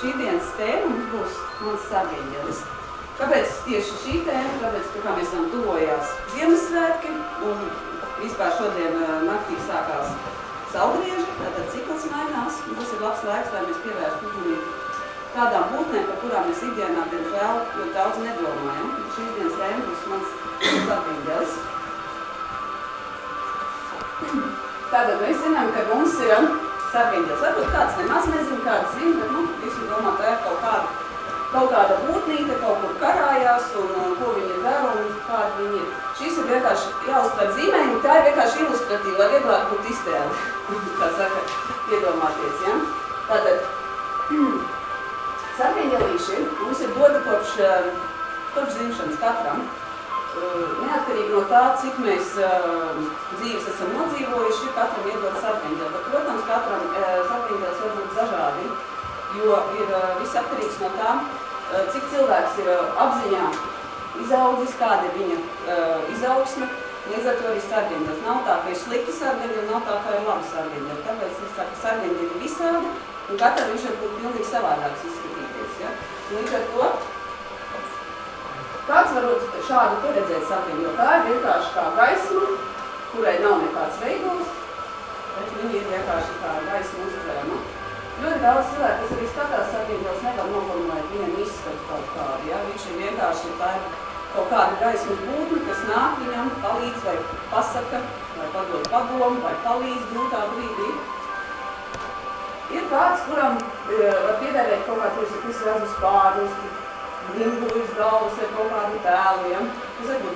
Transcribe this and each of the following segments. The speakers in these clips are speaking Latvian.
šī dienas tēma mums būs mans sargeņģelis. Kāpēc tieši šī tēma? Tāpēc, ka mēs esam tuvojās Ziemassvētki un vispār šodien naktī sākās saulgrieži, tātad cikls mainās, un tas ir labs laiks, lai mēs pievērstu uzmanību tādām būtnēm, par kurām mēs ikdienā, diemžēl, ļoti daudz nedomājam. Šīs dienas tēma būs mans sargeņģelis. Tātad mēs zinām, ka mums ir sargeņģelis. Varbūt kāds nemaz nezina, kāds zina, bet visi domā, ka ir kaut kāda būtnīte, kaut kur karājās un ko viņi dara un kādi viņi ir. Šis ir vienkārši jāuztver zīmējumi, tā ir vienkārši ilustratīva, lai vieglāk būtu iztēli, kā saka, iedomāties. Ja? Tātad, sargeņģelīši mums ir dota kopš dzimšanas katram. Neatkarīgi no tā, cik mēs dzīves esam nodzīvojuši, katram iedod sargeņģeli. Bet, protams, katram sargeņģelis var būt dažādi, jo ir viss atkarīgs no tā, cik cilvēks ir apziņā izaudzis, kāda ir viņa izaugsme. Līdz ar to arī sargeņģelis. Nav tā, ka ir slikti sargeņģeli, nav tā, ka ir labi sargeņģeli. Tāpēc es saku, sargeņģeli ir visādi, un katram viņš var būt pilnīgi savādāks izskatīties. Ja? Līdz ar to kāds varbūt šādu tur redzēt sargeņģeli. Tā ir vienkārši kā gaisma, kurai nav nekāds veidols, bet viņi ir vienkārši kā gaisma uztverama. Ļoti daudz cilvēku, kas arī skatās sargeņģelis, nevar noformulēt viņam izskatu kaut kādu. Ja? Viņš ir vienkārši tā ir kaut kāda gaismas būtne, kas nāk viņam, palīdz vai pasaka, vai padod padomu, vai palīdz grūtā brīdī. Ir kāds, kuram var piedēvēt kaut kāds, kas redz uz pārus, grimbuļus galvas vai kaut kādu tēlu, ja? Tas var būt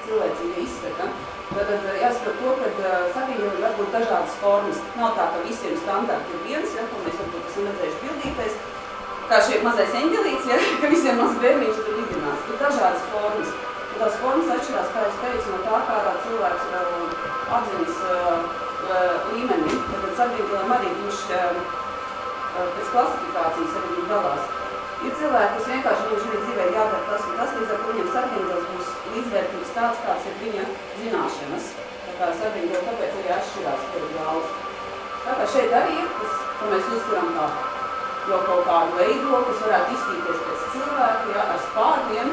cilvēcīga izskata. Tātad jāsaprot to, ka sargeņģelim var būt dažādas formas. Nav tā, ka visiem standarti ir viens, ja? Ko mēs varbūt esam redzējuši bildītais. Kā šie mazais eņģelīts, ja? Ka visiem maz bērniņš tur idinās. Ir dažādas formas. Un tās formas atšķirās, kā es teicu, no tā, kādā cilvēks apziņas līmenī. Tātad sargeņģelim arī viņš pēc klasifikācijas arī viņi dalās. Ir cilvēki, kas vienkārši viņš arī dzīvē jādara tas un tas, līdz ar to viņam sargeņģelis būs līdzvērtīgs tāds, kāds ir viņa zināšanas. Tā kā sargeņģeli tāpēc arī atšķirās ļoti daudz. Tā kā šeit arī ir, ko mēs uztveram kā jau kaut kādu veidolu, kas varētu izstīties pēc cilvēka, ja, ar spārniem.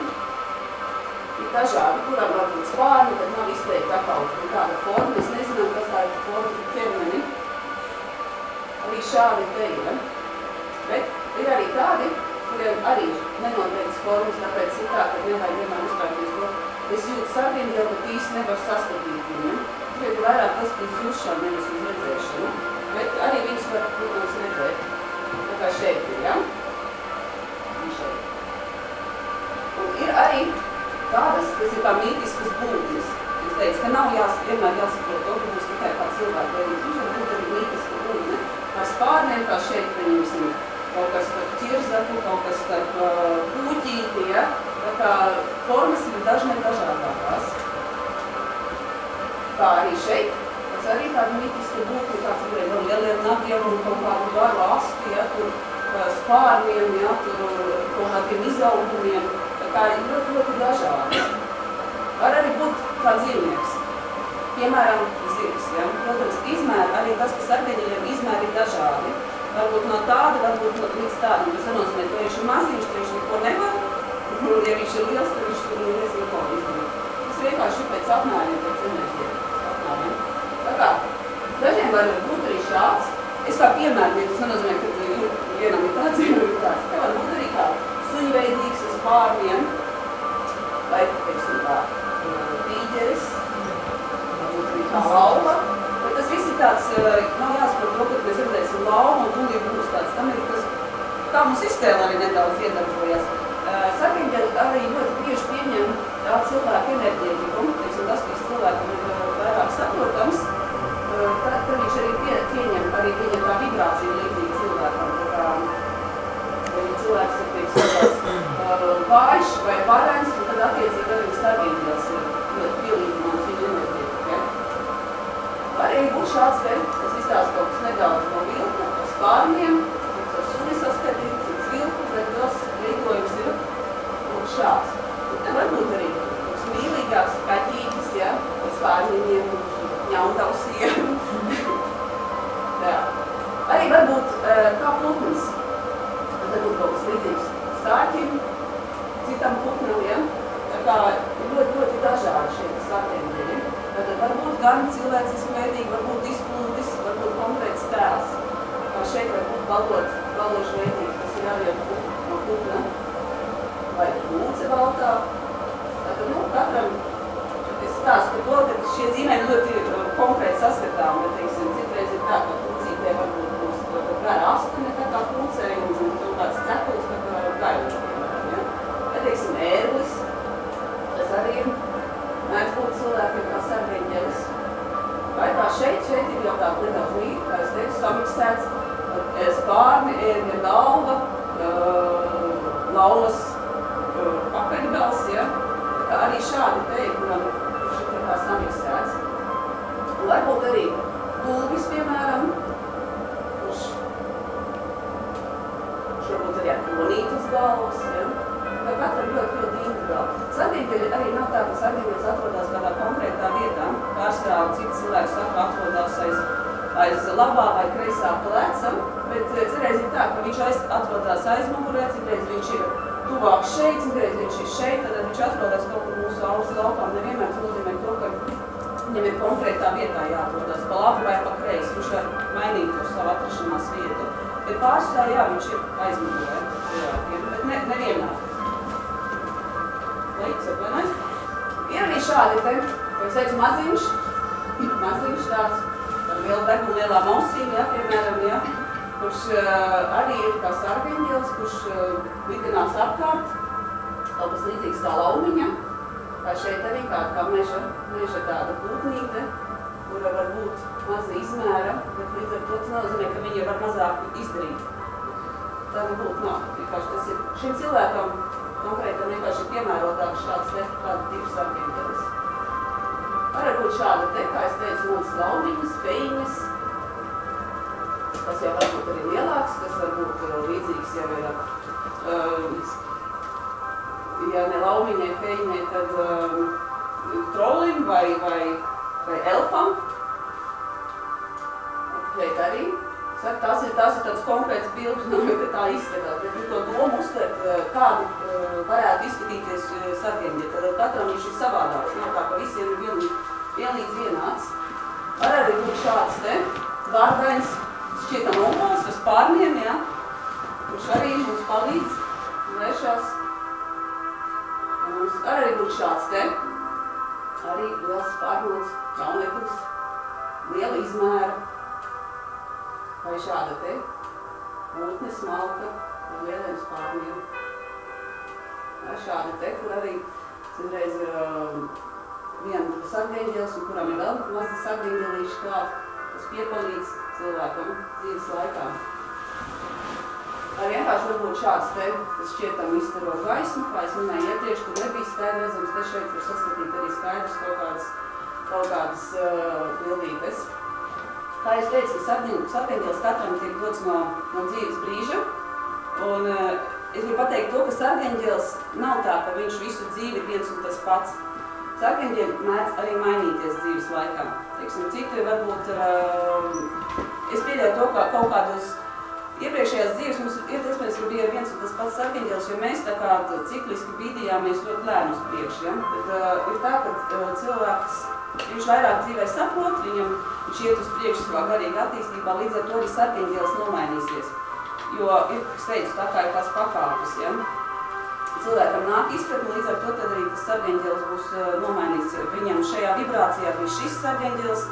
Ir dažādi, kurām var būt spārni, tad nav izteikti atkal kāda forma. Mēs nezinām, kas tā ir forma ķermeni. Arī šādi te ir. Bet ir arī tādi, kuriem arī nenoteikts formas, tāpēc ir tā, ka nevajag vienmēr uzstāties to. Es jūtu sargeņģeli, bet īsti nevar sastatīt viņu. Tikai vairāk tas, ka uz jūšanu, nevis uz redzēšanu. Bet arī viņus var, protams, redzēt. Tā kā šeit ir, ja? Un šeit. Un ir arī tādas, kas ir kā mītiskas būtnes. Es teicu, ka nav vienmēr jāsaprot to, ka būs tikai kā cilvēku veidīt. Viņš var būt arī mītiska būtne. Ar spārniem, kā šeit, paņemsim, kaut kas starp ķirzaku, kaut kas starp pūķīti, ja? Tā kā formas ir dažādākās. Kā arī šeit, tas arī tāda mītiska būtne, kāds ir ar lieliem nagiem un kaut kādu garu asti, ja? Tur spārniem, ja? Tur kaut kādiem izaugumiem. Tā kā ir ļoti dažādi. Var arī būt kā dzīvnieks. Piemēram, zirgs, ja? Protams, izmēri, arī tas, ka sargeņģeļiem izmēri ir dažādi. Varbūt no tāda, varbūt līdz tādam. Tas nenozīmē, ka viņš ir maziņš, ka viņš neko nevar. Un, ja viņš ir liels, tad viņš tur nezinu, ko izdarīt. Tas vienkārši ir pēc apmēriem, pēc apmēriem. Tā kā dažiem var būt arī šāds. Es kā piemēru, tas nenozīmē, ka vienam ir tāds, vienam ir tāds. Tā var būt arī kā suņveidīgs uz pārniem. Vai, teiksim, kā tīģeris. Varbūt arī kā lauva. Tas viss ir tāds, nav jāsaprot to, ka mēs redzēsim laumu un tūlīt būs tāds. Tam ir tas, kā mums iztēle arī nedaudz iedarbojas. Sargeņģeli arī ļoti bieži pieņem tā cilvēku enerģētiku. Tas, kas cilvēkam ir vairāk saprotams, tad viņš arī pieņem arī viņa tā vibrācija līdzīgi cilvēkam. Tā kā, ja cilvēks ir, teiksim, vājš vai varens, un tad attiecīgi arī sargeņģelis ir ļoti pielīdzinās viņa enerģētiku. Ja? Arī būs šāds te, tas izstāsta kaut kas nedaudz no vilku, ar spārniem, ar suni saskatīt, cits vilku, bet tas veidojums ir šāds. Un te varbūt arī kaut mīlīgāks kaķītis, ja, ar spārņiem, ņauntausiem. Arī varbūt kā putns. kaut kas līdzīgs stārķim, citam putnam, ja? Tā kā ļoti dažādi šie sargeņģeļi. Tad varbūt gan cilvēciski veidīgi, varbūt izplūdis, varbūt konkrēts tēls. Kā šeit varbūt valošu veidīgs, kas ir arī no putna vai mūce valtā. Tātad, katram es stāstu par to, ka šie zīmēni ļoti konkrēti saskatām, bet, teiksim, citreiz ir tā, ka pucītē varbūt būs gara astene, kā pucē, un kaut kāds cekulis, kā gaiļš, piemēram, ja? Vai, teiksim, ērlis, tas arī ir mēdz būt cilvēkiem kā sargeņģelis. Vai kā šeit ir jau tā nedaudz līdzi, kā es teicu, samiksēts, spārni, ērļa galva, laulas pakaļgals, ja? Tā arī šādi te ir, kurš ir kā samiksēts. Un varbūt arī gulbis, piemēram, kurš varbūt arī ar konītas galvas, ja? Tā katram ļoti individuāli. Sargeņģeļi arī nav tā, ka sargeņģelis atrodas kādā konkrētā vietā. Pārstāv cits cilvēks saka atrodas aiz labā vai kreisā pleca, bet citreiz ir tā, ka viņš atrodas aizmugurē, citreiz viņš ir tuvāk šeit, citreiz viņš ir šeit, tad viņš atrodas kaut kur mūsu aulas laukā. Nevienmēr tas nozīmē to, ka viņam ir konkrētā vietā jāatrodas, pa labi vai pa kreisi. Viņš var mainīt uz savu atrašanās vietu. Bet pārstāv, jā, viņš ir aizmugurē cilvēkiem, bet nevienmēr. Ir arī šādi te, kā es teicu, maziņš tāds ar lielu degunu, lielām ausīm, ja, piemēram, ja, kurš arī ir kā sargeņģelis, kurš vidinās apkārt, kaut kas līdzīgs kā laumiņa, kā šeit arī kā meža tāda putnīte, kura var būt maza izmēra, bet līdz ar to tas nozīmē, ka viņi var mazāk izdarīt. Tā nebūtu nav, vienkārši tas ir šim cilvēkam konkrētam vienkārši ir piemērotāks šāds te, kāda tipu sargeņģelis. Var būt šāda te, kā es teicu, mūsu laumiņas, fejiņas, kas jau varbūt arī lielāks, kas varbūt līdzīgs jau ir, ja ne laumiņai, fejiņai, tad trolim vai elfam. Šeit arī. Tas ir tāds konkrēts bildes, ka tā izskatās, bet to domu uztvert, kādi varētu izskatīties sargeņģeļi. Tad katram viņš ir savādāks, nav tā, ka visiem ir vienlīdz vienāds. Var arī būt šāds te, vārdains, šķietam obols ar spārniem, ja, kurš arī mums palīdz, vēršās. Var arī būt šāds te, arī liels spārnots, jauneklis, liela izmēra. Vai šāda te, putne smalka ar lieliem spārniem. Vai šāda te, kur arī citreiz ir viena sargeņģelis, un kuram ir vēl mazi sargeņģelīši klāt, kas piepalīdz cilvēkam dzīves laikā. Vai vienkārši varbūt šāds te, kas šķietam izstaro gaismu, kā es minēju iepriekš, kur nebija skaidri redzams, te šeit var saskatīt arī skaidrs kaut kādas bildītes. Kā es teicu, ka sargeņģelis katram tiek dots no dzīves brīža, un es gribu pateikt to, ka sargeņģelis nav tā, ka viņš visu dzīvi ir viens un tas pats. Sargeņģeļi mēdz arī mainīties dzīves laikā. Teiksim, citi varbūt, es pieļauju to, ka kaut kādos iepriekšējās dzīves mums ir iespējams, ka bija viens un tas pats sargeņģelis, jo mēs tā kā cikliski bīdījāmies ļoti lēni uz priekšu. Ja? Tad ir tā, ka cilvēks viņš vairāk dzīvē saprot, viņš iet uz priekšu savā garīgā attīstībā, līdz ar to arī sargeņģelis nomainīsies. Jo ir, es teicu, tā kā ir tās pakāpes, ja? Cilvēkam nāk izpratni, līdz ar to tad arī tas sargeņģelis būs nomainīts. Viņam šajā vibrācijā bija šis sargeņģelis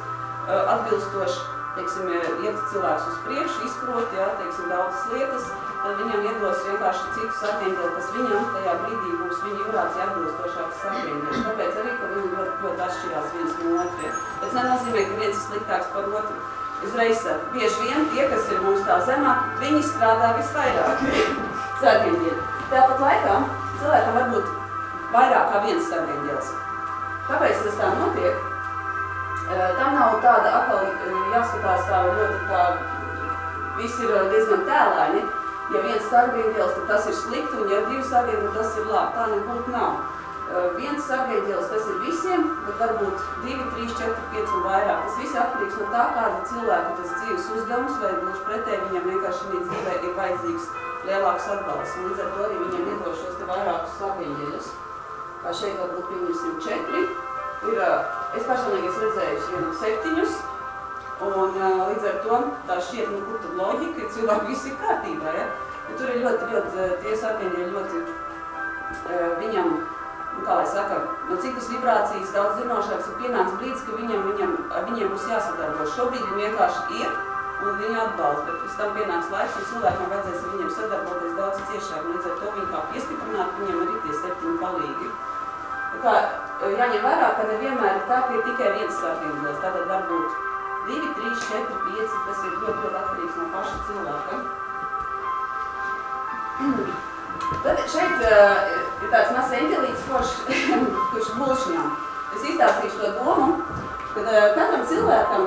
atbilstoši, teiksim, iet cilvēks uz priekšu, izprot, ja, teiksim, daudzas lietas, tad viņam iedos vienkārši citu sargeņģeli, kas viņam tajā brīdī būs viņa vibrācija atbilstošāks sargeņģelis. Tāpēc arī, ka viņi ļoti atšķirās viens no otriem. Tas nenozīmē, ka viens ir sliktāks par otru. Uzreiz bieži vien tie, kas ir mums tā zemāk, viņi strādā visvairāk sargeņģeli. Tāpat laikā cilvēkam var būt vairāk kā viens sargeņģelis. Kāpēc tas tā notiek? Tam nav tāda atkal jāskatās tā ļoti kā viss ir diezgan tēlaini. Ja viens sargeņģelis, tad tas ir slikti, un ja divi sargeņģeli, tad tas ir labi. Tā nebūtu nav. Viens sargeņģelis tas ir visiem, bet varbūt 2, 3, 4, 5 un vairāk. Tas viss atkarīgs no tā, kāda cilvēka tas dzīves uzdevums, vai gluži pretēji viņam vienkārši viņa dzīvē ir vajadzīgs lielāks atbalsts. Līdz ar to arī viņam iedod šos te vairākus sargeņģeļus. Kā šeit varbūt pieņemsim 4. Es personīgi esmu redzējusi vienam 7. Un līdz ar to tā šķiet, kur tad loģika, ka cilvēki visi ir kārtībā, ja? Bet tur ir ļoti, tie sargeņģeļi ļoti, viņam, kā lai saka, no citas vibrācijas daudz zinošāks ir pienāks brīdis, ka viņiem būs jāsadarbojas. Šobrīd viņi vienkārši ir un viņi atbalsta, bet pēc tam pienāks laiks, un cilvēkiem vajadzēs ar viņiem sadarboties daudz ciešāk. Līdz ar to viņi kā piestiprināt, viņiem arī tie 7 palīgi. Tā kā jāņem vērā, ka nevienmēr ir tā, ka ir tikai viens sargeņģelis. Tātad var būt 2, 3, 4, 5, tas ir ļoti atkarīgs no paša cilvēka. Tad šeit ir tāds mazs eņģelīts, kurš mulšņām. Es izstāstīšu to domu, ka katram cilvēkam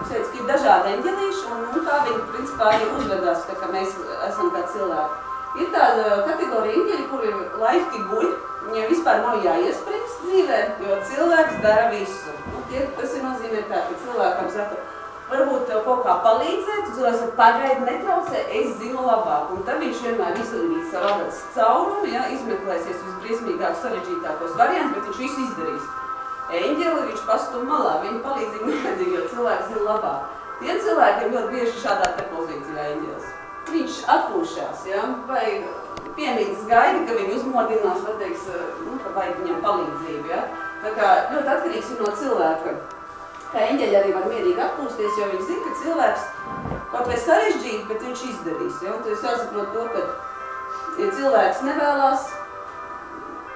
šeit ir dažādi eņģelīši, un kā viņi principā arī uzvedās, tā kā mēs esam kā cilvēki. Ir tāda kategorija eņģeļi, kuri laiki guļ, viņiem vispār nav jāiesprings dzīvē, jo cilvēks dara visu. Tas ir nozīmē tā, ka cilvēkam saka, varbūt tev kaut kā palīdzēt, tu cilvēks saka, pagaidi netraucē, es zinu labāk. Un tad viņš vienmēr izdarīs savu adatas caurumu, ja, izmeklēsies visbriesmīgāk sarežģītākos variants, bet viņš visu izdarīs. Eņģeli viņš pastum malā, viņa palīdzīgi nevajadzīgi, jo cilvēks zina labāk. Tiem cilvēkiem ļoti bieži šādā te pozīcijā eņģelis. Viņš atpūšās, ja, vai piemītas gaida, ka viņu uzmodinās, vai teiks, ka vajag viņam palīdzību, ja. Tā kā ļoti atkarīgs ir no cilvēka. Kā eņģeļi arī var mierīgi atpūsties, jo viņi zina, ka cilvēks kaut vai sarežģīt, bet viņš izdarīs, ja. Un tas jāsaprot to, ka ja cilvēks nevēlās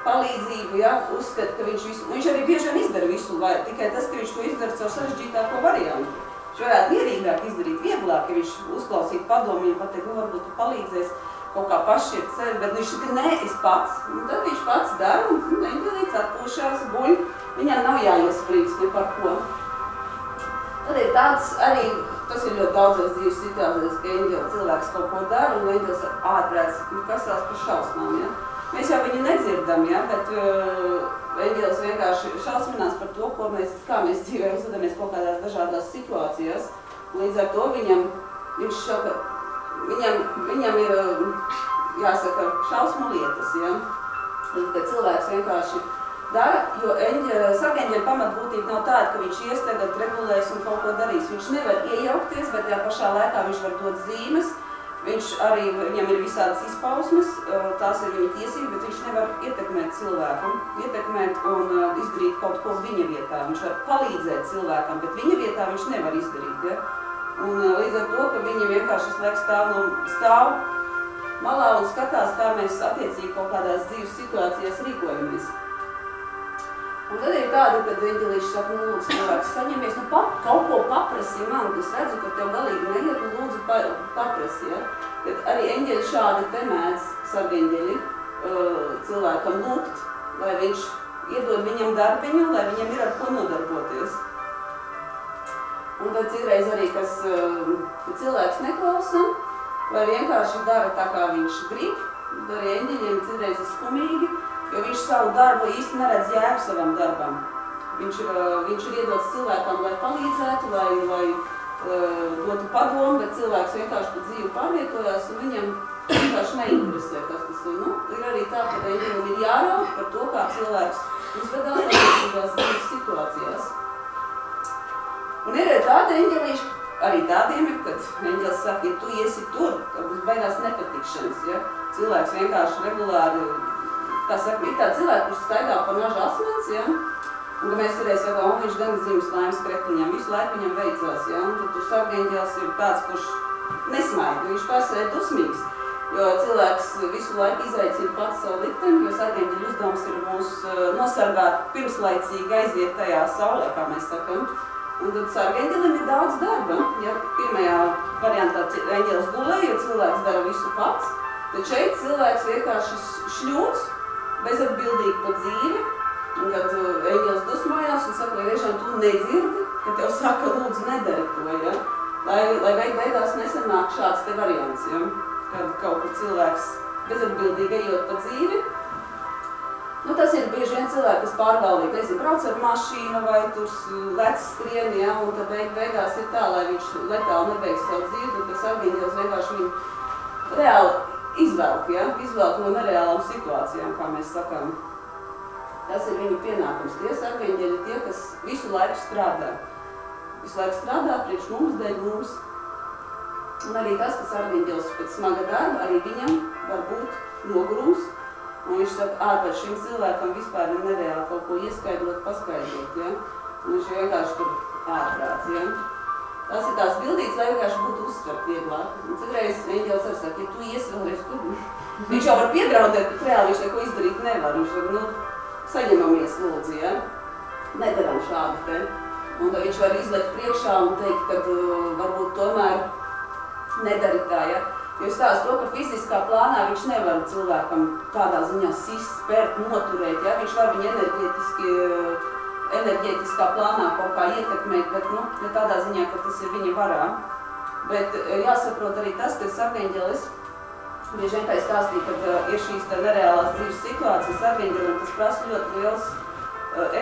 palīdzību, ja, uzskata, ka viņš arī bieži vien izdara visu, vai tikai tas, ka viņš to izdara caur sarežģītāko variantu. Viņš varētu mierīgāk izdarīt, vieglāk, ja viņš uzklausītu padomu, ja pateikt, varbūt tu palīdzēs kaut kā pašķirt sevi, bet viņš saka, nē, es pats. Un tad viņš pats dara, un eņģelīts atpūšās, guļ, viņam nav jāiesprīgs ne par ko. Tad ir tāds arī, tas ir ļoti daudzās dzīves situācijas, ka eņģeli cilvēks kaut ko dara, un eņģelis ārprāts, kasās par šausmām, ja. Mēs jau viņu nedzirdam, ja, bet eņģelis vienkārši šausminās par to, kā mēs dzīvē uzvedamies kaut kādās dažādās situācijās. Līdz ar to viņam ir, jāsaka, šausmu lietas, ja. Kad cilvēks vienkārši dara, jo sargeņģeļa pamatbūtība nav tāda, ka viņš ies tagad regulēs un kaut ko darīs. Viņš nevar iejaukties, bet tajā pašā laikā viņš var dot zīmes. Viņam ir visādas izpausmes, tās ir viņa tiesības, bet viņš nevar ietekmēt cilvēku, ietekmēt un izdarīt kaut ko viņa vietā. Viņš var palīdzēt cilvēkam, bet viņa vietā viņš nevar izdarīt. Ja? Un līdz ar to, ka viņi vienkārši visu laiku stāv malā un skatās, kā mēs attiecīgi kaut kādās dzīves situācijās rīkojamies. Un tad ir tāda, kad eņģelīši saka, lūdzu, cilvēks saņemies, kaut ko paprasi man, es redzu, ka tev galīgi neiet, un lūdzu paprasi, ja? Kad arī eņģeļi šādi te mēdz sargeņģeļi cilvēkam lūgt, lai viņš iedod viņam darbiņu, lai viņam ir ar ko nodarboties. Un tad citreiz arī, kad cilvēks neklausa, vai vienkārši dara tā, kā viņš grib, tad arī eņģeļiem citreiz ir skumīgi, jo viņš savu darbu īsti neredz jēgu savam darbam. Viņš ir iedots cilvēkam, lai palīdzētu, lai dotu padomu, bet cilvēks vienkārši pa dzīvi pārvietojās un viņam vienkārši neinteresē, kas tas ir. Ir arī tā, ka eņģelim ir jāraud par to, kā cilvēks uzvedās attiecīgās dzīves situācijās. Un ir tādi eņģelīši, arī tādiem ir, kad eņģelis saka, ja tu iesi tur, tad būs beigās nepatikšanas, ja? Cilvēks vienkārši regulāri kā saka, ir tādi cilvēki, kurš staigā pa naža asmens, ja? Un ka mēs varēja saka, viņš gan dzīves laimes krekliņam, visu laiku viņam veicās, ja? Un tad tur sargeņģelis ir tāds, kurš nesmaida, viņš pārsēd dusmīgs, jo cilvēks visu laiku izaicina pats savu likteni, jo sargeņģeļa uzdevums ir mūs nosargāt pirmslaicīgi aiziet tajā saulē, kā mēs sakam. Un tad sargeņģelim ir daudz darba, ja pirmajā variantā eņģelis gulē, jo cilvēks dara visu pats, tad šeit cilvēks vienkārši šļūts, bezatbildīgi pa dzīvi, un kad eņģelis dusmojās un saka, vai tiešām tu nedzirdi, ka tev saka, lūdzu, nedari to, ja? Lai beigās nesanāk šāds te variants, ja? Kad kaut kur cilvēks bezatbildīgi ejot pa dzīvi. Tas ir bieži vien cilvēki, kas pārvaldīgi, nezinu, brauc ar mašīnu vai tur lec skrien, ja? Un tad beigās ir tā, lai viņš letāli nebeigst savu dzīvi, un tas sargeņģelis vienkārši viņu reāli izvelk, ja? Izvelk no nereālām situācijām, kā mēs sakām. Tas ir viņu pienākums. Tie sarkaņģeļi ir tie, kas visu laiku strādā. Visu laiku strādā priekš mums, dēļ mums. Un arī tas, kas sarkaņģelis pēc smaga darba, arī viņam var būt nogurums. Un viņš saka, par šim cilvēkam vispār ir nereāli kaut ko ieskaidrot, paskaidrot, ja? Un viņš vienkārši tur ārprāts, ja? Tas ir tās bildītes, lai vienkārši būtu uzsvert vieglāk. Un citreiz eņģelis arī saka, ja tu iesi vēlreiz tur, viņš jau var piedraudēt, bet reāli viņš neko izdarīt nevar. Viņš var, saņemamies lūdzu, ja? Nedaram šādu te. Un tad viņš var izlekt priekšā un teikt, ka varbūt tomēr nedari tā, ja? Jo stāsta to, ka fiziskā plānā viņš nevar cilvēkam tādā ziņā sist, spērt, noturēt, ja? Viņš var viņu enerģētiskā plānā kaut kā ietekmēt, bet ne tādā ziņā, ka tas ir viņa varā. Bet jāsaprot arī tas, ka sarkaņģelis, bieži vien kā es stāstīju, kad ir šīs nereālās dzīves situācijas, sarkaņģelim tas prasa ļoti liels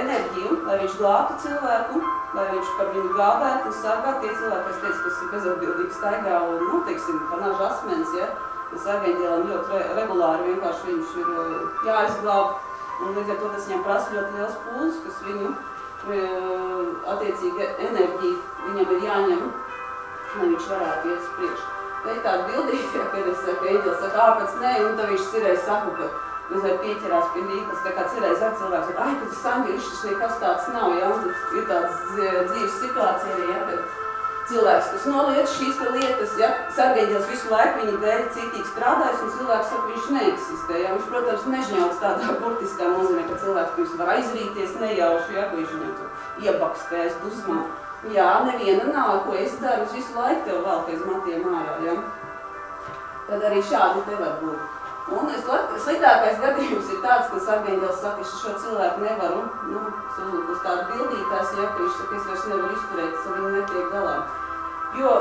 enerģiju, lai viņš glābtu cilvēku, lai viņš par viņu gādētu un sargātu tie cilvēki, kas teica, kas ir bezatbildīgi staigā un, teiksim, par nažu asmens, ja, tas sarkaņģelim ļoti regulāri vienkārši viņš ir jāizglāb. Un līdz ar to tas viņam prasa ļoti liels pūles, kas viņu attiecīgi enerģiju viņam ir jāņem, lai viņš varētu iet uz priekšu. Tā ir tāda bildīte, ja, kad es saku, eņģelis saka, pēc nē, un tad viņš cireiz saku, ka mazliet pieķerās pie rītas, tā kā cireiz ar cilvēks, ka ka tas anģelišķis nekas tāds nav, ja, un ir tāds dzīves situācija arī, ja, kad cilvēks, kas noliet šīs lietas, ja, sarkaņģelis visu laiku viņa dēļ cītīgi strādājas, un cilvēks saka, viņš neeksistē, ja, viņš, protams, nežņauc tādā burtiskā nozīmē, ka cilvēks pirms var aizrīties nejauši, ja, ka viņš viņam tur iebakstēs dusmā. Jā, neviena nav, ko es daru, es visu laiku tev velku aiz matiem ārā, ja. Tad arī šādi te var būt. Un sliktākais gadījums ir tāds, ka sarkaņģelis saka, es šo cilvēku nevaru, uz tādu bildītās, ja, ka viņš saka, es vairs nevaru izturēt, es ar viņu netiek galā. Jo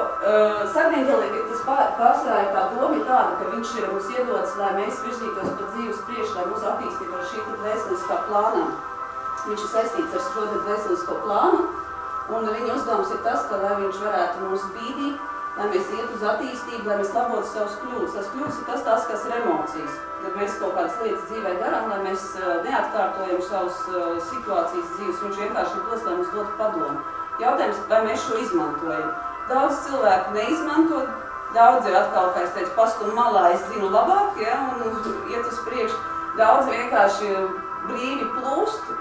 sarkaņģelim tas pārsvarā ir tā doma ir tāda, ka viņš ir mums iedots, lai mēs virzītos pa dzīves priekšu, lai mūs attīstītu ar šī dvēseliskā plānā. Viņš ir saistīts ar šo dvēselisko plānu, un viņa uzdevums ir tas, ka lai viņš varētu mūs bīdīt, lai mēs iet uz attīstību, lai mēs labotu savus kļūdas. Tas kļūdas ir tas, kas ir emocijas. Kad mēs kaut kādas lietas dzīvē darām, lai mēs neatkārtojam savus situācijas dzīves, viņš vienkārši ir tos, lai mums dotu padomu. Jautājums, vai mēs šo izmantojam. Daudz cilvēku neizmanto, daudzi atkal, kā es teicu, pastum malā, es zinu labāk, ja, un iet uz priekšu. Daudzi vienkārši brīvi plūst,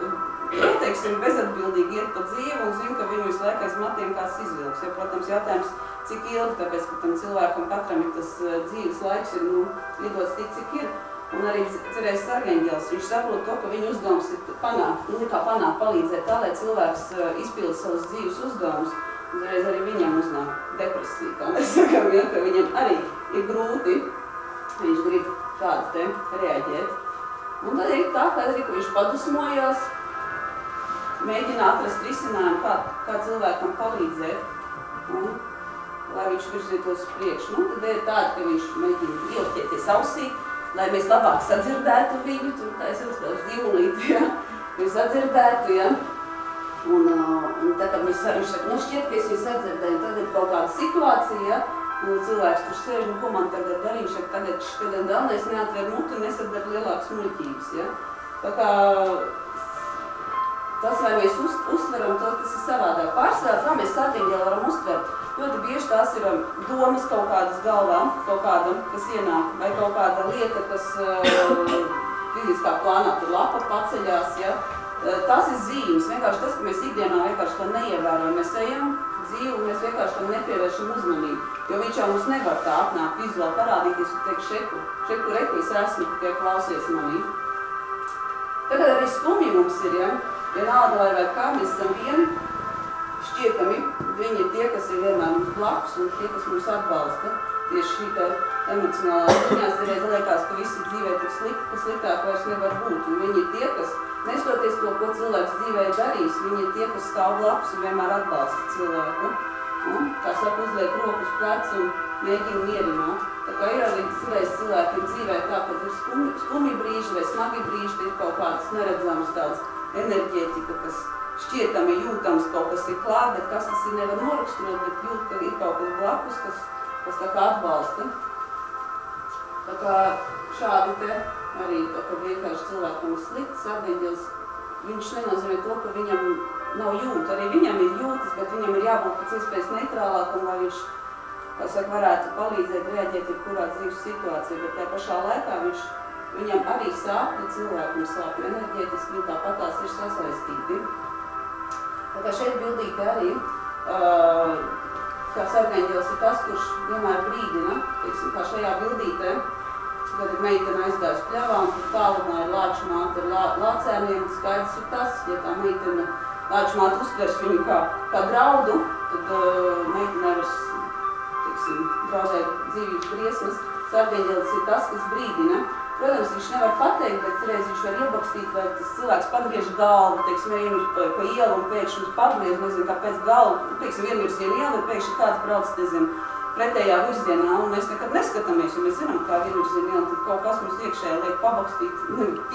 teiksim, bezatbildīgi iet pa dzīvi un zina, ka viņu visu laiku aiz matiem kāds izvilks. Ja, protams, jautājums, cik ilgi, tāpēc, ka tam cilvēkam katram ir tas dzīves laiks ir, iedots tik, cik ir. Un arī cerēs sarkaņģelis, viņš saprot to, ka viņa uzdevums ir panākt, palīdzēt tā, lai cilvēks izpild savus dzīves uzdevumus. Un cerēs arī viņam uznāk depresija, kā mēs sakām, ja, ka viņam arī ir grūti, viņš grib šādi te reaģēt. Un tad ir tā, ka viņš padusmojās, mēģina atrast risinājumu, kā cilvēkam palīdzēt, un, lai viņš virzītos priekšu. Tad ir tāda, ka viņš mēģina ielikties ausī, lai mēs labāk sadzirdētu viņu, tur tā es uzspēlēšu divulīti, ja, mēs sadzirdētu, ja. Un tad, kad viņš saka, šķiet, ka es viņu sadzirdēju, tad ir kaut kāda situācija, ja, un cilvēks tur sēž, ko man tagad darīt, tagad galvenais neatver mutu un nesadzird lielākas muļķības, ja. Tā kā tas, vai mēs uztveram to, tas ir savādāk. Pārsvarā, kā mēs sarkaņģeli varam uztvert, ļoti bieži tās ir domas kaut kādas galvā, kaut kāda, kas ienāk, vai kaut kāda lieta, kas fiziskā plānā tur lapa paceļās, ja. Tas ir zīmes, vienkārši tas, ka mēs ikdienā vienkārši to neievērojam. Mēs ejam dzīvi un mēs vienkārši tam nepievēršam uzmanību, jo viņš jau mums nevar tā apnākt vizuāli parādīties un teikt šeku, es esmu, tikai klausies manī. Tagad arī skumji mums ir, ja. Vienalga vai kā, mēs esam vieni, šķietami, viņi ir tie, kas ir vienmēr mums blakus un tie, kas mums atbalsta. Tieši šī tā emocionālā ziņās reiz liekas, ka visi dzīvē tik slikti, ka sliktāk vairs nevar būt. Un viņi ir tie, kas, nestoties to, ko cilvēks dzīvē darīs, viņi ir tie, kas stāv blakus un vienmēr atbalsta cilvēku. Un, kā saka, uzliek roku uz pleca un mēģina mierināt. Tā kā ir arī cilvēkiem dzīvē tā, kad ir skumji brīži vai smagi brīži, ir kaut kādas neredzamas tādas enerģētika, kas šķietami jūtams, kaut kas ir klāt, bet kas tas ir nevar noraksturot, bet jūt, ka ir kaut kas blakus, kas tā kā atbalsta. Tā kā šādi te arī, ka vienkārši cilvēkam ir slikts argaņģelis, viņš nenozīmē to, ka viņam nav jūta. Arī viņam ir jūtas, bet viņam ir jābūt pēc iespējas neitrālākam, lai viņš, kā saka, varētu palīdzēt reaģēt jebkurā dzīves situācijā, bet tajā pašā laikā viņam arī sāp, ja cilvēkam sāp, jo enerģētiski viņi tāpatās ir sasaistīti. Tā kā šeit bildīte arī, kā argaņģelis ir tas, kurš vienmēr brīdina, teiksim, kā šajā bildītē, kad ir meitene aizgājusi pļavā, un tur tālumā ir lāču māte ar lācēniem, skaidrs ir tas, ja tā meitene lāču māte uztvers viņu kā draudu, tad meitene var, teiksim, draudēt dzīvības briesmas. Argaņģelis ir tas, kas brīdina. Protams, viņš nevar pateikt, bet reiz viņš var iebakstīt, vai tas cilvēks pagriež galvu, teiksim, ejam pa ielu un pēkšņi viņš pagriež, nezinu, kāpēc galvu, teiksim, vienvirziena iela, bet pēkšņi kāds brauc, nezinu, pretējā virzienā, un mēs nekad neskatāmies, jo mēs zinām, kā vienvirziena iela, tad kaut kas mums iekšējā liek pabakstīt,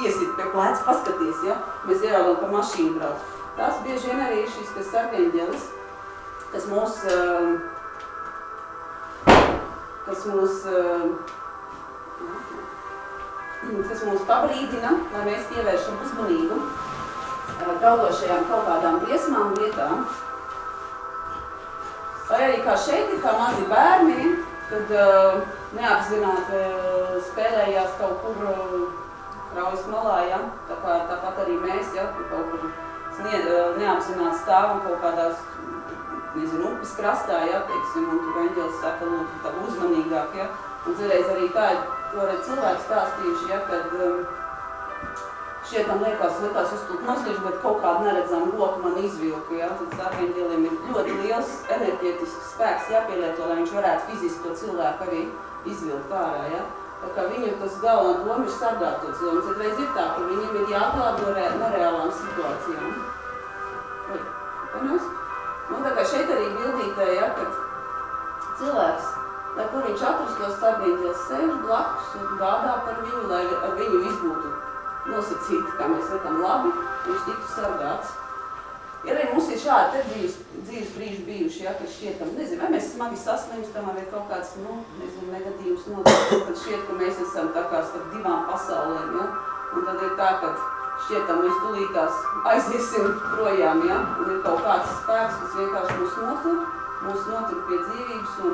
piesit pie pleca, paskaties, ja? Mēs ieraugam, ka mašīna brauc. Tas bieži vien arī ir šis argaņģelis, kas mūs pabrīdina, lai mēs pievēršam uzmanību draudošajām kaut kādām briesmām lietām. Vai arī kā šeit ir kā mazi bērni, kad neapzināti spēlējās kaut kur kraujas malā, ja? Tāpat arī mēs, ja? Kaut kur neapzināti stāvam kaut kādās, nezinu, upes krastā, ja? Teiksim, un tur eņģelis saka, lūdzu, tā uzmanīgāk, ja? Un citreiz arī tā ir, to arī cilvēki stāstījuši, ja, kad šietam likās uztult noslīšu, bet kaut kādu neredzam roku man izvilku, ja. Tad argaņģelim ir ļoti liels enerģētisks spēks jāpielieto, lai viņš varētu fiziski to cilvēku arī izvilkt ārā, ja. Tā kā viņu tas galvenā doma ir sargāt to cilvēku. Citreiz ir tā, ka viņam ir jāatklāt no nereālām situācijām. Un tā kā šeit arī bildītē, ja, kad cilvēks, lai kur viņš atrastos, argaņģelis sēž blakus un gādā par viņu, lai ar viņu viss būtu nosacīti, kā mēs sakām, labi, viņš tiktu sargāts. Ir arī mums ir šādi dzīves brīži bijuši, ja, kad šķietam, nezinu, vai mēs smagi saslimstam, vai kaut kāds, nezinu, negadījums notiek, kad šķiet, ka mēs esam tā kā starp divām pasaulēm, ja, un tad ir tā, kad šķietam, mēs tulītās aiziesim projām, ja, un ir kaut kāds spēks, kas vienkārši mūs notur pie dzīvības un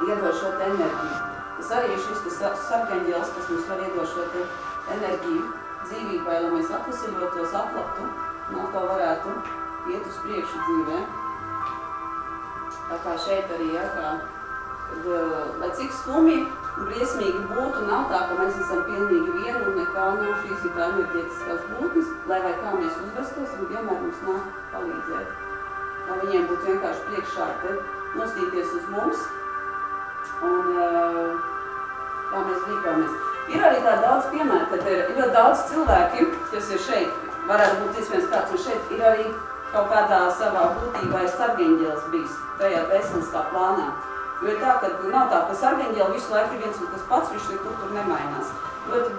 iedod šo te enerģiju. Tas arī ir šis argaņģelis, kas mums var iedod šo te enerģiju dzīvībai, lai mēs atvesaļotos, atlaptu un atkal varētu iet uz priekšu dzīvē. Tā kā šeit arī, ja, kad, lai cik skumji un briesmīgi būtu, nav tā, ka mēs esam pilnīgi vieni un nekā nav šīs ir tā enerģētiskās būtnes, lai vai kā mēs uzvestos, un vienmēr mums nāk palīdzēt. Lai viņiem būtu vienkārši priekšā te nostīties uz mums, un kā mēs rīkojamies. Ir arī tā daudz piemēru, kad ir ļoti daudz cilvēki, kas ir šeit, varētu būt iespējams kāds un šeit, ir arī kaut kādā savā būtībā ir argaņģelis bijis tajā dvēseliskā plānā. Jo ir tā, ka nav tā, ka argaņģeli visu laiku ir viens un tas pats, viņš nekur tur nemainās. Ļoti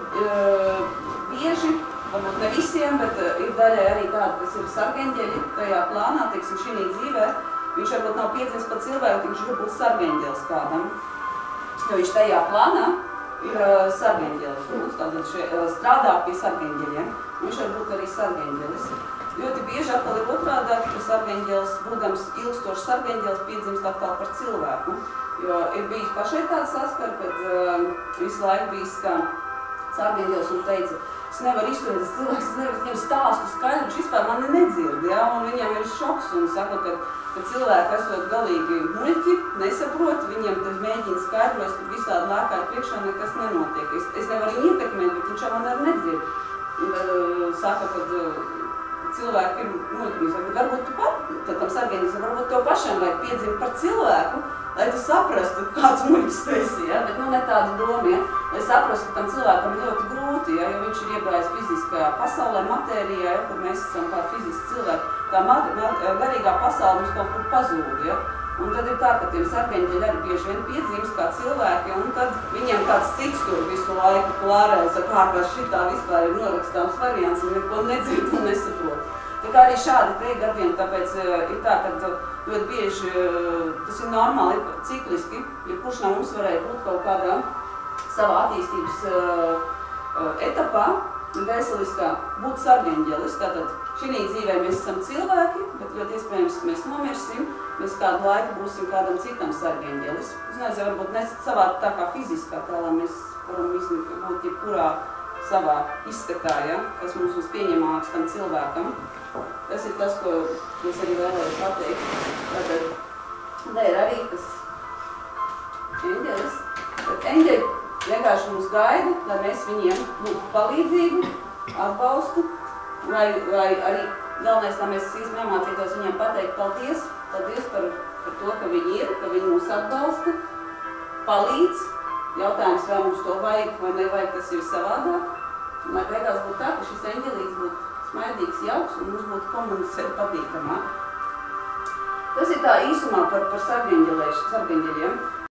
bieži, varbūt ne visiem, bet ir daļai arī tādi, kas ir argaņģeļi tajā plānā, teiksim, šī dzīvē, viņš varbūt nav piedzimis pat cilvēku, viņš var būt argaņģelis kādam. Jo viņš tajā plānā ir argaņģelis, tātad strādā pie argaņģeļiem, viņš var būt arī argaņģelis. Ļoti bieži atkal ir otrādāk, ka argaņģelis, būdams ilgstošs argaņģelis, piedzimst atkal par cilvēku. Jo ir bijis pašai tāds saskar, kad visu laiku bijis kā argaņģelis un teica, es nevaru izturēt, tas cilvēks, es nevaru viņam stāstu skaidru, viņš vispār mani nedzird, ja? Un viņam ir šoks un saka, ka cilvēki esot galīgi muļķi, nesaprot, viņiem tad mēģina skaidros, ka visādi lēkā priekšā nekas nenotiek. Es nevaru viņu ietekmēt, bet viņš man arī nedzird. Un saka, ka cilvēki ir muļķi, varbūt tu pat, tad tam argaņģelim, varbūt tev pašam vajag piedzimt par cilvēku, lai tu saprastu, kāds muļķis tu esi, ja? Bet ne tāda doma, ja? Lai saprastu, ka tam cilvēkam ir ļoti grūti, ja? Jo viņš ir iegājis fiziskajā pasaulē, matērijā, ja? Kur mēs esam kā fiziski cilvēki. Tā garīgā pasaule mums kaut kur pazūd, ja? Un tad ir tā, ka tiem argaņģeļi arī bieži vien piedzīves kā cilvēki, un tad viņiem kāds cits tur visu laiku klārē, saka, ka šitā vispār ir norakstāms variants, un neko nedzird un nesaprot. Tā kā arī šādi te gadiem, tāpēc ir tā, ka ļoti bieži tas ir normāli, cikliski, ja kurš no mums varēja būt kaut kādā savā attīstības etapā, dvēseliskā, būt sargeņģelis. Tātad šī dzīvē mēs esam cilvēki, bet ļoti iespējams, ka mēs nomirsim, mēs kādu laiku būsim kādam citam sargeņģelis. Es nezinu, varbūt ne savā tā kā fiziskā tēlā, mēs varam būt jebkurā savā izskatā, ja, kas mums būs pieņemāks tam cilvēkam. Tas ir tas, ko es arī vēlēju pateikt. Tātad, tā ir arī tas eņģelis. Tad eņģeļi vienkārši mums gaida, lai mēs viņiem būtu palīdzību, atbalstu, vai arī galvenais, lai mēs iemācītos viņiem pateikt paldies par to, ka viņi ir, ka viņi mūs atbalsta, palīdz. Jautājums, vai mums to vajag vai nevajag, tas ir savādāk. Un lai beigās būtu tā, ka šis eņģelīts būtu smaidīgs, jauks un mums būtu komunicēt patīkamāk. Tas ir tā īsumā par sargeņģeļiem.